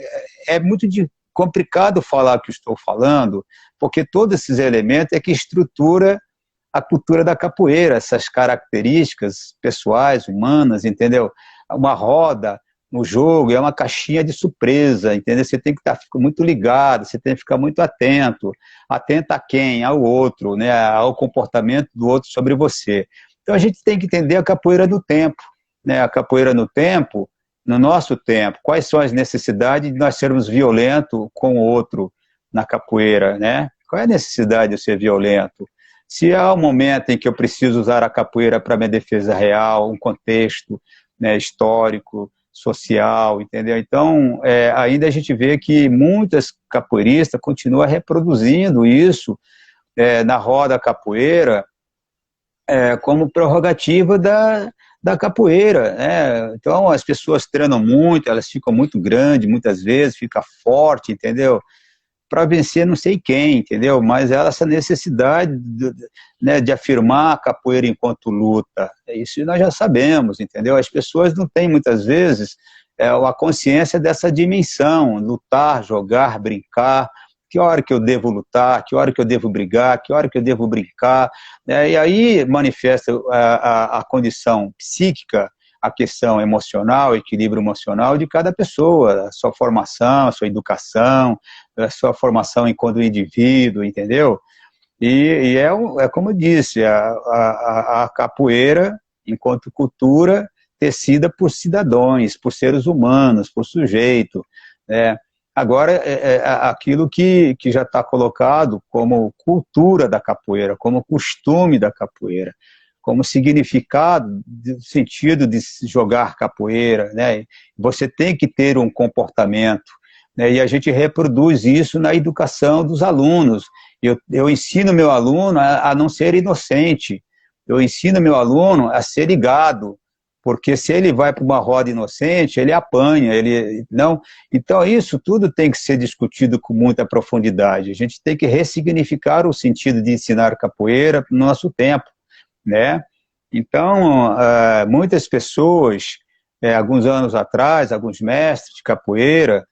é muito complicado falar o que estou falando, porque todos esses elementos é que estrutura a cultura da capoeira, essas características pessoais, humanas, entendeu? Uma roda no jogo é uma caixinha de surpresa, entendeu? Você tem que estar muito ligado, você tem que ficar muito atento. Atento a quem? Ao outro, né? Ao comportamento do outro sobre você. Então a gente tem que entender a capoeira no tempo, né? A capoeira no tempo, no nosso tempo. Quais são as necessidades de nós sermos violentos com o outro na capoeira, né? Qual é a necessidade de ser violento? Se há um momento em que eu preciso usar a capoeira para minha defesa real, um contexto, né, histórico, social, entendeu? Então, ainda a gente vê que muitas capoeiristas continuam reproduzindo isso na roda capoeira como prerrogativa da capoeira, né? Então, as pessoas treinam muito, elas ficam muito grandes, muitas vezes, fica forte, entendeu? Para vencer não sei quem, entendeu? Mas essa necessidade né, de afirmar a capoeira enquanto luta, isso nós já sabemos, entendeu? As pessoas não têm muitas vezes a consciência dessa dimensão, lutar, jogar, brincar, que hora que eu devo lutar, que hora que eu devo brigar, que hora que eu devo brincar, né? E aí manifesta a condição psíquica, a questão emocional, equilíbrio emocional de cada pessoa, a sua formação, a sua educação, a sua formação enquanto indivíduo, entendeu? É como eu disse, a capoeira, enquanto cultura, tecida por cidadãos, por seres humanos, por sujeito, né? Agora, aquilo que já está colocado como cultura da capoeira, como costume da capoeira, como significado, sentido de jogar capoeira, né? Você tem que ter um comportamento, né? E a gente reproduz isso na educação dos alunos. Eu ensino meu aluno a não ser inocente, eu ensino meu aluno a ser ligado, porque se ele vai para uma roda inocente, ele apanha, ele não. Então isso tudo tem que ser discutido com muita profundidade. A gente tem que ressignificar o sentido de ensinar capoeira no nosso tempo, né? Então, muitas pessoas, alguns anos atrás, alguns mestres de capoeira,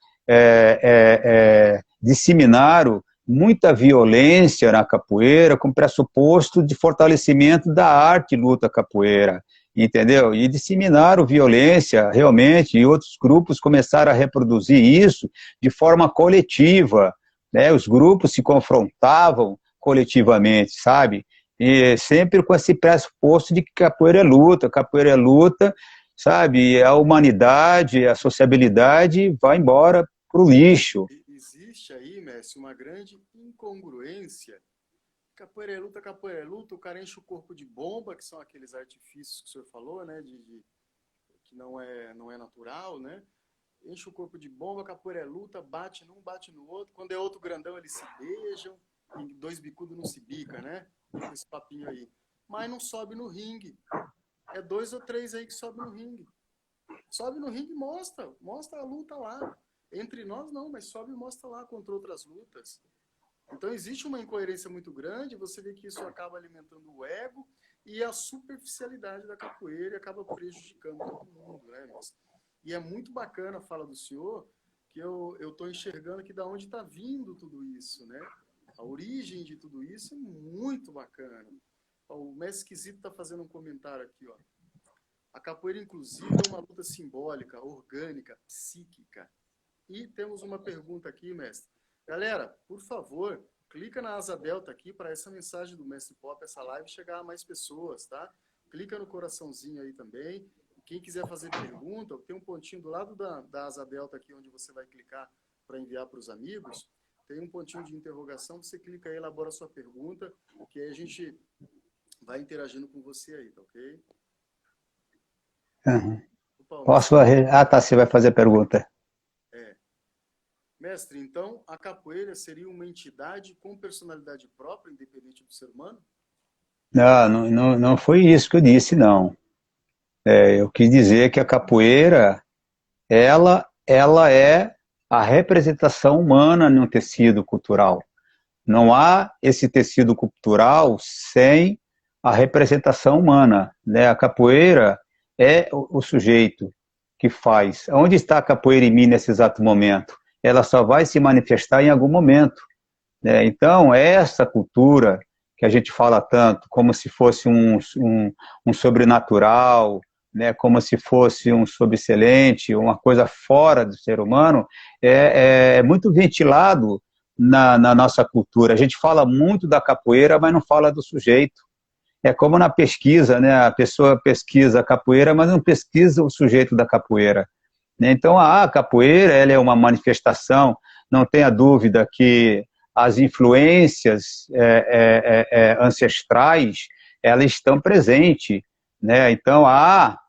disseminaram muita violência na capoeira com pressuposto de fortalecimento da arte luta capoeira, entendeu? E disseminaram violência realmente, e outros grupos começaram a reproduzir isso de forma coletiva, né? Os grupos se confrontavam coletivamente, sabe? E sempre com esse pressuposto de que capoeira é luta, sabe? A humanidade, a sociabilidade vai embora para o lixo. Existe aí, Messi, uma grande incongruência. Capoeira é luta, o cara enche o corpo de bomba, que são aqueles artifícios que o senhor falou, né? Que não é natural, né? Enche o corpo de bomba, capoeira é luta, bate num, bate no outro. Quando é outro grandão, eles se beijam, e dois bicudos não se bica, né? Com esse papinho aí. Mas não sobe no ringue. É 2 ou 3 aí que sobe no ringue. Sobe no ringue e mostra a luta lá. Entre nós não, mas sobe e mostra lá contra outras lutas. Então existe uma incoerência muito grande, você vê que isso acaba alimentando o ego e a superficialidade da capoeira e acaba prejudicando todo mundo, né? E é muito bacana a fala do senhor, que eu estou enxergando que da onde está vindo tudo isso, né? A origem de tudo isso é muito bacana. O Mestre Esquisito está fazendo um comentário aqui, ó. A capoeira, inclusive, é uma luta simbólica, orgânica, psíquica. E temos uma pergunta aqui, mestre. Galera, por favor, clica na asa delta aqui para essa mensagem do Mestre Pop, essa live, chegar a mais pessoas, tá? Clica no coraçãozinho aí também. Quem quiser fazer pergunta, tem um pontinho do lado da asa delta aqui, onde você vai clicar para enviar para os amigos. Tem um pontinho de interrogação, você clica aí, elabora a sua pergunta, que aí a gente vai interagindo com você aí, tá ok? Uhum. Opa, Posso? Ah, tá, você vai fazer a pergunta. Mestre, então a capoeira seria uma entidade com personalidade própria, independente do ser humano? Não foi isso que eu disse, não. Eu quis dizer que a capoeira, ela é a representação humana no tecido cultural. Não há esse tecido cultural sem a representação humana, né? A capoeira é o sujeito que faz. Onde está a capoeira em mim nesse exato momento? Ela só vai se manifestar em algum momento, né? Então, essa cultura que a gente fala tanto, como se fosse um sobrenatural, né? Como se fosse um subexcelente, uma coisa fora do ser humano, é muito ventilado na nossa cultura. A gente fala muito da capoeira, mas não fala do sujeito. É como na pesquisa, né? A pessoa pesquisa a capoeira, mas não pesquisa o sujeito da capoeira, né? Então, a capoeira, ela é uma manifestação, não tenha dúvida que as influências ancestrais, elas estão presentes, né? Então, há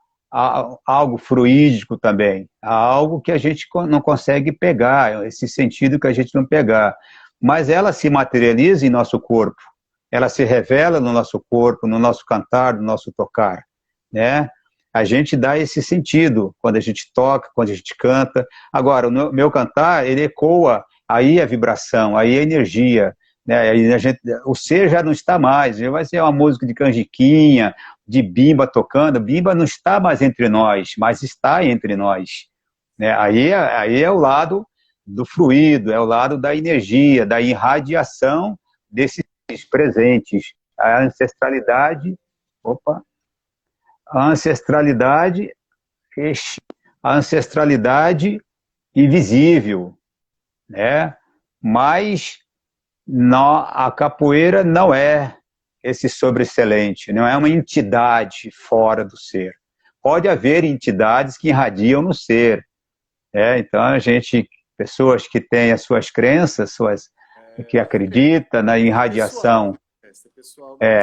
algo fluídico também, há algo que a gente não consegue pegar, esse sentido que a gente não pegar, mas ela se materializa em nosso corpo, ela se revela no nosso corpo, no nosso cantar, no nosso tocar, né? A gente dá esse sentido quando a gente toca, quando a gente canta. Agora, o meu cantar, ele ecoa, aí a vibração, aí a energia, né? Aí o ser já não está mais, vai ser uma música de canjiquinha, de bimba tocando, bimba não está mais entre nós, mas está entre nós, né? Aí é o lado do fluido, é o lado da energia, da irradiação desses presentes, a ancestralidade, opa, a ancestralidade, a ancestralidade invisível, né? Mas a capoeira não é esse sobreexcelente, não é uma entidade fora do ser. Pode haver entidades que irradiam no ser, né? Então pessoas que têm as suas crenças, que acreditam na irradiação,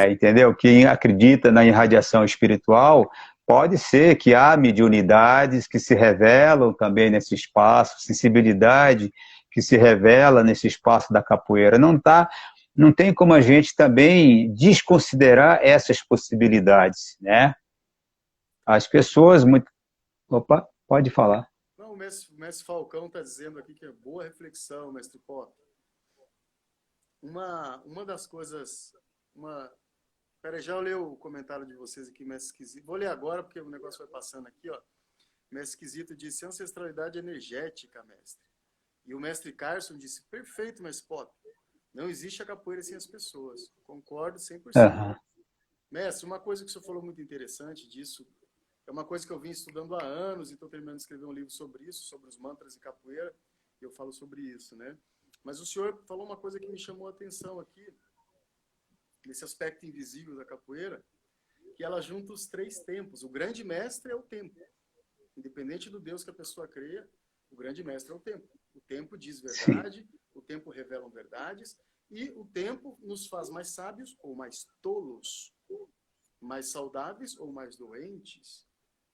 entendeu? Que acredita na irradiação espiritual, pode ser que há mediunidades que se revelam também nesse espaço, sensibilidade que se revela nesse espaço da capoeira. Não tem como a gente também desconsiderar essas possibilidades, né? As pessoas muito... Opa, pode falar. Não, o mestre Falcão está dizendo aqui que é boa reflexão, mestre Pop. Uma das coisas... Peraí, já eu leio o comentário de vocês aqui, mestre Esquisito. Vou ler agora, porque o negócio vai passando aqui, ó. Mestre Esquisito disse ancestralidade energética, mestre. E o mestre Carson disse, perfeito, mestre Pop, não existe a capoeira sem as pessoas. Concordo 100%. Aham. Mestre, uma coisa que o senhor falou muito interessante disso, é uma coisa que eu vim estudando há anos e estou terminando de escrever um livro sobre isso, sobre os mantras e capoeira, e eu falo sobre isso, né? Mas o senhor falou uma coisa que me chamou a atenção aqui, nesse aspecto invisível da capoeira, que ela junta os 3 tempos. O grande mestre é o tempo. Independente do Deus que a pessoa creia, o grande mestre é o tempo. O tempo diz verdade, Sim. o tempo revela verdades, e o tempo nos faz mais sábios ou mais tolos, mais saudáveis ou mais doentes.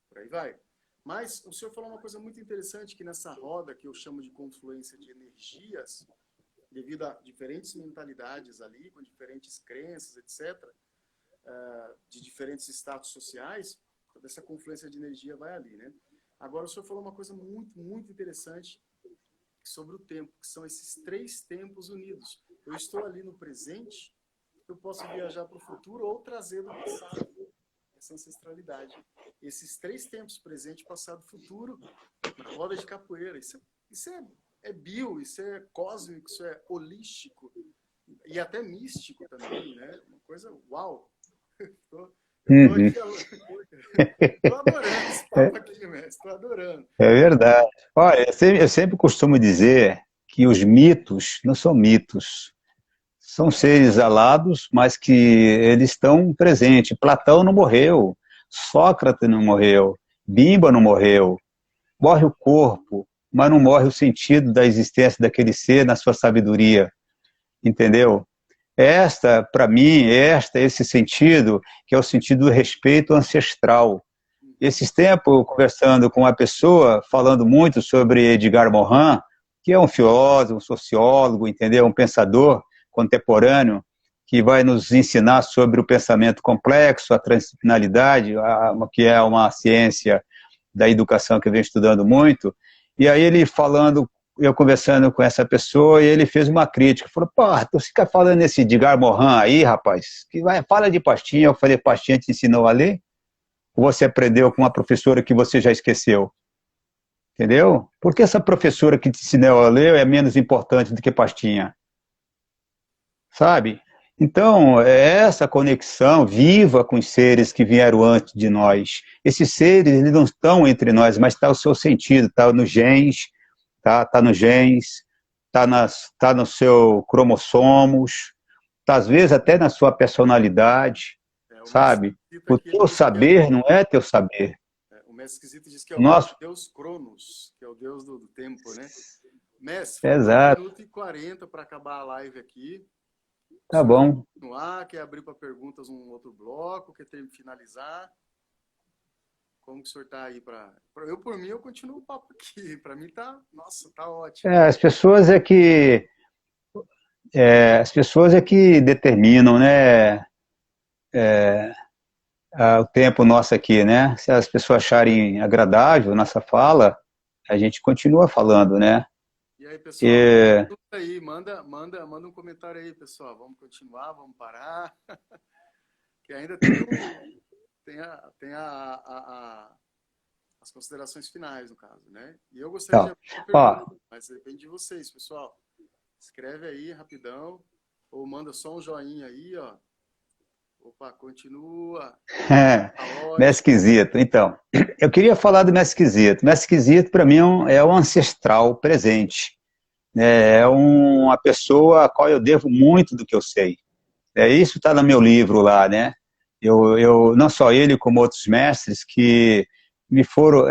Por aí vai. Mas o senhor falou uma coisa muito interessante, que nessa roda que eu chamo de confluência de energias, devido a diferentes mentalidades ali, com diferentes crenças, etc., de diferentes status sociais, toda essa confluência de energia vai ali, né? Agora, o senhor falou uma coisa muito, muito interessante sobre o tempo, que são esses 3 tempos unidos. Eu estou ali no presente, eu posso viajar para o futuro ou trazer do passado essa ancestralidade. Esses 3 tempos, presente, passado, futuro, na roda de capoeira. Isso é bio, isso é cósmico, isso é holístico e até místico também, né? Uma coisa, uau! Uhum. Estou adorando esse papo aqui, mestre, estou adorando. É verdade. Olha, eu sempre costumo dizer que os mitos não são mitos. São seres alados, mas que eles estão presentes. Platão não morreu, Sócrates não morreu, Bimba não morreu. Morre o corpo, mas não morre o sentido da existência daquele ser na sua sabedoria, entendeu? Para mim, esse sentido, que é o sentido do respeito ancestral. Esses tempos, conversando com uma pessoa, falando muito sobre Edgar Morin, que é um filósofo, um sociólogo, entendeu? Um pensador contemporâneo, que vai nos ensinar sobre o pensamento complexo, a transdisciplinaridade, que é uma ciência da educação que eu venho estudando muito. E aí ele falando, eu conversando com essa pessoa, e ele fez uma crítica, falou, pô, tu fica falando esse Edgar Morin aí, rapaz, fala de pastinha. Eu falei, pastinha te ensinou a ler? Ou você aprendeu com uma professora que você já esqueceu? Entendeu? Porque essa professora que te ensinou a ler é menos importante do que pastinha, sabe? Então, é essa conexão viva com os seres que vieram antes de nós. Esses seres, eles não estão entre nós, mas está o seu sentido, está nos genes, tá nos genes, tá no seu cromossomos, tá às vezes até na sua personalidade, O sabe? mestre O aqui teu diz que saber não é teu saber. o mestre esquisito diz que é O o nosso, Deus Cronos, que é o Deus do tempo, né? Mestre, falta exato, 1 minuto e 40 para acabar a live aqui. O tá senhor quer bom. continuar? Quer abrir para perguntas um outro bloco? Quer finalizar? Como que o senhor está aí para... por mim, eu continuo o papo aqui. Para mim tá... Nossa, tá ótimo. É, as pessoas é que determinam, né, o tempo nosso aqui, né? Se as pessoas acharem agradável nossa fala, a gente continua falando, né? E aí, pessoal? E, Aí, manda um comentário aí, pessoal. Vamos continuar, vamos parar. Que ainda tem as considerações finais, no caso, né? E eu gostaria de então, abrir uma ó, pergunta, mas depende de vocês, pessoal. Escreve aí rapidão, ou manda só um joinha aí, ó. Opa, continua. Tá mestre ótimo. esquisito. Então, eu queria falar do mestre esquisito. Mestre esquisito, para mim, é um ancestral presente. É uma pessoa a qual eu devo muito do que eu sei. Isso está no meu livro lá, né? Não só ele, como outros mestres que me foram